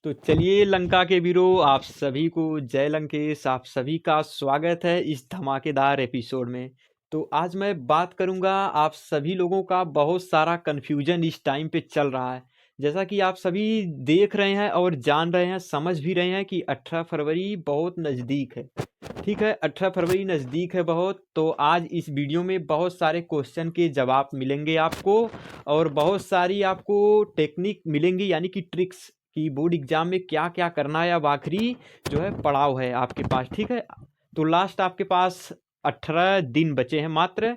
तो चलिए लंका के वीरों, आप सभी को जय लंकेश। आप सभी का स्वागत है इस धमाकेदार एपिसोड में। तो आज मैं बात करूंगा, आप सभी लोगों का बहुत सारा कन्फ्यूजन इस टाइम पे चल रहा है। जैसा कि आप सभी देख रहे हैं और जान रहे हैं, समझ भी रहे हैं कि 18 फरवरी बहुत नज़दीक है। ठीक है, 18 फरवरी नज़दीक है बहुत। तो आज इस वीडियो में बहुत सारे क्वेश्चन के जवाब मिलेंगे आपको, और बहुत सारी आपको टेक्निक मिलेंगी, यानी कि ट्रिक्स कि बोर्ड एग्जाम में क्या क्या करना है। अब आखिरी जो है पड़ाव है आपके पास। ठीक है, तो लास्ट आपके पास 18 दिन बचे हैं मात्र।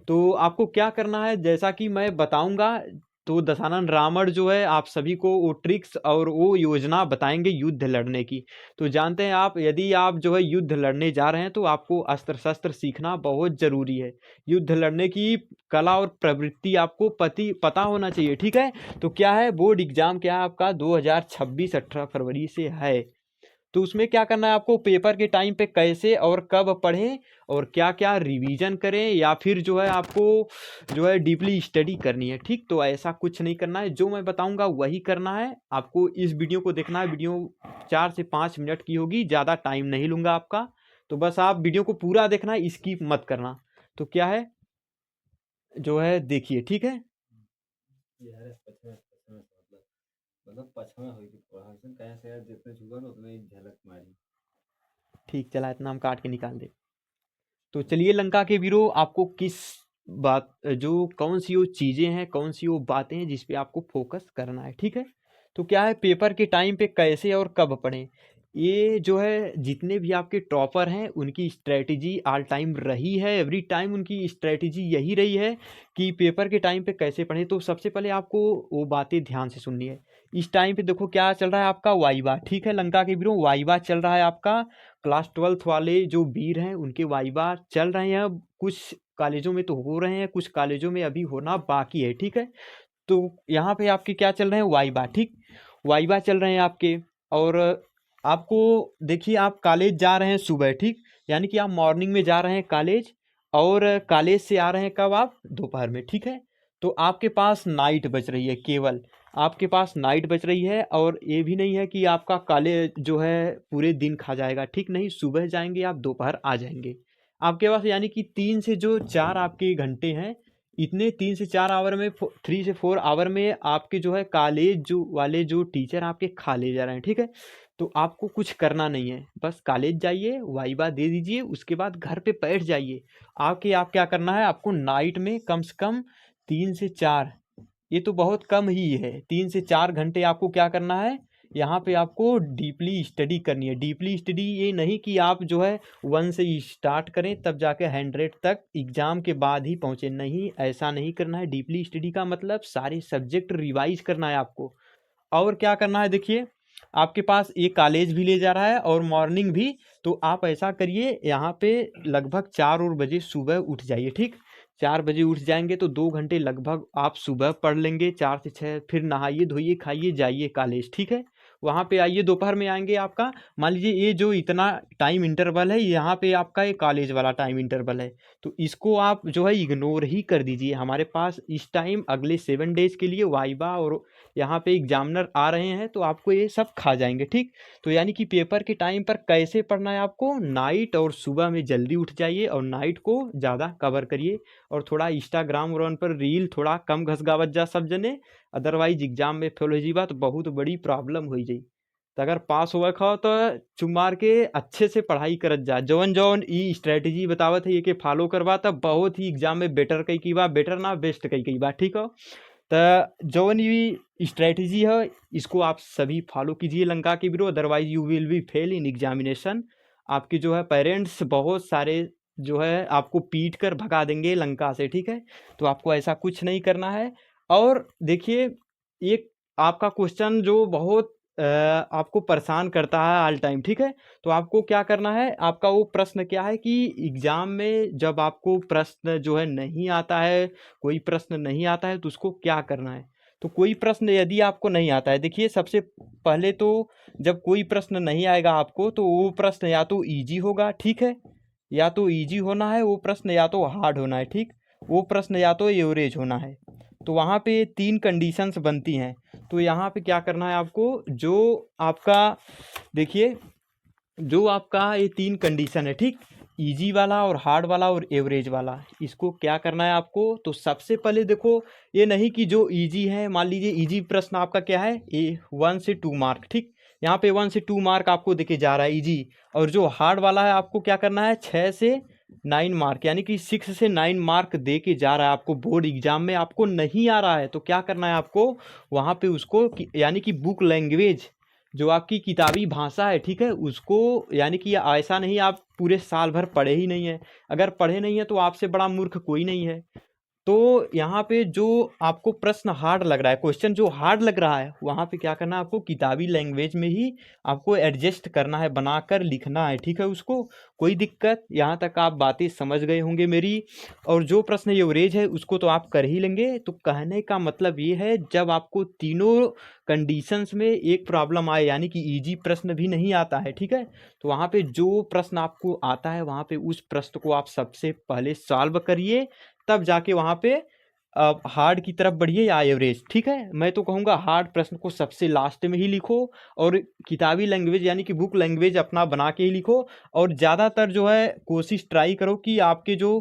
तो आपको क्या करना है, जैसा कि मैं बताऊंगा। तो दशानन रावण जो है आप सभी को वो ट्रिक्स और वो योजना बताएंगे युद्ध लड़ने की। तो जानते हैं आप, यदि आप जो है युद्ध लड़ने जा रहे हैं तो आपको अस्त्र शस्त्र सीखना बहुत ज़रूरी है। युद्ध लड़ने की कला और प्रवृत्ति आपको पता होना चाहिए। ठीक है, तो क्या है, बोर्ड एग्जाम क्या है आपका 2026 18 फरवरी से है। तो उसमें क्या करना है आपको, पेपर के टाइम पे कैसे और कब पढ़ें और क्या क्या रिवीजन करें, या फिर जो है आपको जो है डीपली स्टडी करनी है। ठीक, तो ऐसा कुछ नहीं करना है, जो मैं बताऊंगा वही करना है आपको। इस वीडियो को देखना है, वीडियो 4 से 5 मिनट की होगी, ज़्यादा टाइम नहीं लूँगा आपका। तो बस आप वीडियो को पूरा देखना है, स्किप मत करना। तो क्या है जो है देखिए, ठीक है। यार पचमा पचमा मतलब पचमा हुई थी प्रहसन कहाँ से यार जितने छुआ ना उतने ही झलक मारी। ठीक, चला इतना हम काट के निकाल दे। तो चलिए लंका के वीरों, आपको किस बात जो कौन सी वो चीज़ें हैं, कौन सी वो बातें हैं जिस पे आपको फोकस करना है। ठीक है, तो क्या है, पेपर के टाइम पे कैसे और कब पढ़ें। ये जो है जितने भी आपके टॉपर हैं उनकी स्ट्रेटजी ऑल टाइम रही है, एवरी टाइम उनकी स्ट्रेटजी यही रही है कि पेपर के टाइम पे कैसे पढ़ें। तो सबसे पहले आपको वो बातें ध्यान से सुननी है। इस टाइम पे देखो क्या चल रहा है आपका वाइवा। ठीक है लंका के वीरों, वाइवा चल रहा है आपका। क्लास 12th वाले जो वीर हैं उनके वाइवा चल रहे हैं। कुछ कॉलेजों में तो हो रहे हैं, कुछ कॉलेजों में अभी होना बाकी है। ठीक है, तो यहाँ पे आपके क्या चल रहे हैं, वाइवा। ठीक, वाइवा चल रहे हैं आपके। और आपको देखिए, आप कॉलेज जा रहे हैं सुबह। ठीक, यानी कि आप मॉर्निंग में जा रहे हैं कॉलेज, और कॉलेज से आ रहे हैं कब, आप दोपहर में। ठीक है, तो आपके पास नाइट बच रही है, केवल आपके पास नाइट बच रही है। और ये भी नहीं है कि आपका कॉलेज जो है पूरे दिन खा जाएगा। ठीक, नहीं, सुबह जाएंगे आप, दोपहर आ जाएंगे आपके पास, यानी कि 3 से 4 आपके घंटे हैं। इतने 3 से 4 आवर में, 3 से 4 आवर में आपके जो है कॉलेज जो वाले जो टीचर आपके खा ले जा रहे हैं। ठीक है, तो आपको कुछ करना नहीं है, बस कॉलेज जाइए, वाइवा दे दीजिए, उसके बाद घर पे बैठ जाइए। आप क्या करना है आपको, नाइट में कम से कम 3 से 4, ये तो बहुत कम ही है, 3 से 4 घंटे आपको क्या करना है, यहाँ पे आपको डीपली स्टडी करनी है। डीपली स्टडी ये नहीं कि आप जो है 1 से स्टार्ट करें तब जाके 100 तक एग्जाम के बाद ही पहुँचे, नहीं, ऐसा नहीं करना है। डीपली स्टडी का मतलब सारे सब्जेक्ट रिवाइज करना है आपको। और क्या करना है, देखिए आपके पास ये कॉलेज भी ले जा रहा है और मॉर्निंग भी। तो आप ऐसा करिए, यहाँ पे लगभग 4 बजे सुबह उठ जाइए। ठीक, 4 बजे उठ जाएंगे तो 2 घंटे लगभग आप सुबह पढ़ लेंगे, 4 से 6। फिर नहाइए धोइए खाइए जाइए कॉलेज। ठीक है, वहाँ पे आइए, दोपहर में आएंगे आपका। मान लीजिए ये जो इतना टाइम इंटरवल है, यहाँ पे आपका ये कॉलेज वाला टाइम इंटरवल है, तो इसको आप जो है इग्नोर ही कर दीजिए। हमारे पास इस टाइम अगले 7 डेज के लिए वाइवा और यहाँ पे एग्जामिनर आ रहे हैं, तो आपको ये सब खा जाएंगे। ठीक, तो यानी कि पेपर के टाइम पर कैसे पढ़ना है आपको, नाइट और सुबह में जल्दी उठ जाइए और नाइट को ज़्यादा कवर करिए। और थोड़ा इंस्टाग्राम और पर रील थोड़ा कम घसगावत जा सब जने, अदरवाइज एग्जाम में फेल हो जीबा तो बहुत बड़ी प्रॉब्लम हो जाई। तो अगर पास होवे खो तो चुमार के अच्छे से पढ़ाई करत जा, जौन जौन ई स्ट्रेटेजी बतावत है ये के फॉलो करवा, तब बहुत ही एग्जाम में बेटर कई बा, बेटर ना बेस्ट कई बा। ठीक हो, तो जौन ये स्ट्रेटजी है इसको आप सभी फॉलो कीजिए लंका के वीरों, otherwise you will be fail in examination. आपके जो है पेरेंट्स बहुत सारे जो है आपको पीट कर भगा देंगे लंका से। ठीक है, तो आपको ऐसा कुछ नहीं करना है। और देखिए, एक आपका क्वेश्चन जो बहुत आपको परेशान करता है ऑल टाइम। ठीक है, तो आपको क्या करना है, आपका वो प्रश्न क्या है कि एग्जाम में जब आपको प्रश्न जो है नहीं आता है, कोई प्रश्न नहीं आता है तो उसको क्या करना है। तो कोई प्रश्न यदि आपको नहीं आता है, देखिए सबसे पहले तो जब कोई प्रश्न नहीं आएगा आपको तो वो प्रश्न या तो इजी होगा। ठीक है, या तो इजी होना है वो प्रश्न, या तो हार्ड होना है। ठीक, वो प्रश्न या तो एवरेज होना है। तो वहाँ पे 3 कंडीशंस बनती हैं। तो यहाँ पे क्या करना है आपको, जो आपका देखिए, जो आपका ये 3 कंडीशन है, ठीक, इजी वाला और हार्ड वाला और एवरेज वाला, इसको क्या करना है आपको। तो सबसे पहले देखो, ये नहीं कि जो इजी है, मान लीजिए इजी प्रश्न आपका क्या है, ये 1 से 2 मार्क, ठीक, यहाँ पे 1 से 2 मार्क आपको देके जा रहा है इजी। और जो हार्ड वाला है आपको क्या करना है, 6 से 9 मार्क, यानी कि 6 से 9 मार्क दे के जा रहा है आपको, बोर्ड एग्जाम में आपको नहीं आ रहा है तो क्या करना है आपको, वहाँ पे उसको यानी कि बुक लैंग्वेज, जो आपकी किताबी भाषा है, ठीक है, उसको, यानी कि ऐसा नहीं आप पूरे साल भर पढ़े ही नहीं है, अगर पढ़े नहीं है तो आपसे बड़ा मूर्ख कोई नहीं है। तो यहाँ पे जो आपको प्रश्न हार्ड लग रहा है, क्वेश्चन जो हार्ड लग रहा है, वहाँ पे क्या करना है आपको, किताबी लैंग्वेज में ही आपको एडजस्ट करना है, बनाकर लिखना है, ठीक है, उसको कोई दिक्कत, यहाँ तक आप बातें समझ गए होंगे मेरी। और जो प्रश्न एवरेज है उसको तो आप कर ही लेंगे। तो कहने का मतलब ये है, जब आपको तीनों कंडीशंस में एक प्रॉब्लम आए, यानी कि इजी प्रश्न भी नहीं आता है, ठीक है, तो वहाँ पे जो प्रश्न आपको आता है, वहाँ पे उस प्रश्न को आप सबसे पहले सॉल्व करिए, तब जाके वहाँ पे हार्ड की तरफ बढ़िए या एवरेज, ठीक है। मैं तो कहूँगा हार्ड प्रश्न को सबसे लास्ट में ही लिखो, और किताबी लैंग्वेज यानी कि बुक लैंग्वेज अपना बना के ही लिखो। और ज़्यादातर जो है कोशिश ट्राई करो कि आपके जो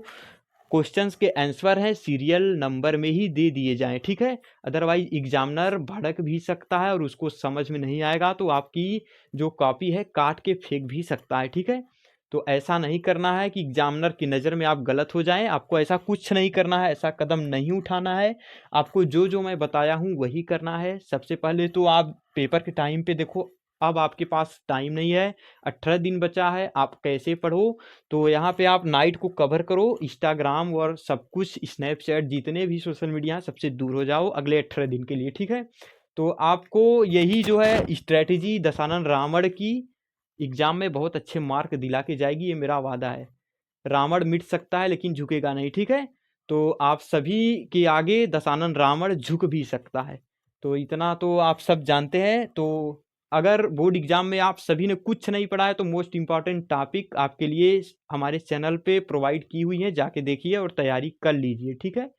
क्वेश्चंस के आंसर हैं सीरियल नंबर में ही दे दिए जाएं, ठीक है। अदरवाइज एग्जामिनर भड़क भी सकता है और उसको समझ में नहीं आएगा तो आपकी जो कॉपी है काट के फेंक भी सकता है, ठीक है। तो ऐसा नहीं करना है कि एग्जामिनर की नज़र में आप गलत हो जाएं, आपको ऐसा कुछ नहीं करना है, ऐसा कदम नहीं उठाना है। आपको जो जो मैं बताया हूँ वही करना है। सबसे पहले तो आप पेपर के टाइम पे देखो, अब आपके पास टाइम नहीं है, 18 दिन बचा है, आप कैसे पढ़ो। तो यहाँ पे आप नाइट को कवर करो, इंस्टाग्राम और सब कुछ, स्नैपचैट, जितने भी सोशल मीडिया, सबसे दूर हो जाओ अगले 18 दिन के लिए, ठीक है। तो आपको यही जो है स्ट्रैटेजी दशानन रावण की एग्जाम में बहुत अच्छे मार्क दिला के जाएगी, ये मेरा वादा है। रावण मिट सकता है लेकिन झुकेगा नहीं, ठीक है। तो आप सभी के आगे दशानन रावण झुक भी सकता है, तो इतना तो आप सब जानते हैं। तो अगर बोर्ड एग्जाम में आप सभी ने कुछ नहीं पढ़ा है तो मोस्ट इम्पॉर्टेंट टॉपिक आपके लिए हमारे चैनल पे प्रोवाइड की हुई है, जाके देखिए और तैयारी कर लीजिए, ठीक है।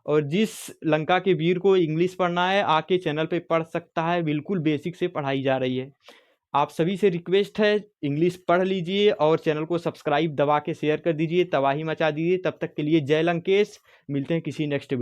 और जिस लंका के वीर को इंग्लिश पढ़ना है आके चैनल पे पढ़ सकता है, बिल्कुल बेसिक से पढ़ाई जा रही है। आप सभी से रिक्वेस्ट है, इंग्लिश पढ़ लीजिए और चैनल को सब्सक्राइब दबा के शेयर कर दीजिए, तबाही मचा दीजिए। तब तक के लिए जय लंकेश, मिलते हैं किसी नेक्स्ट वीडियो।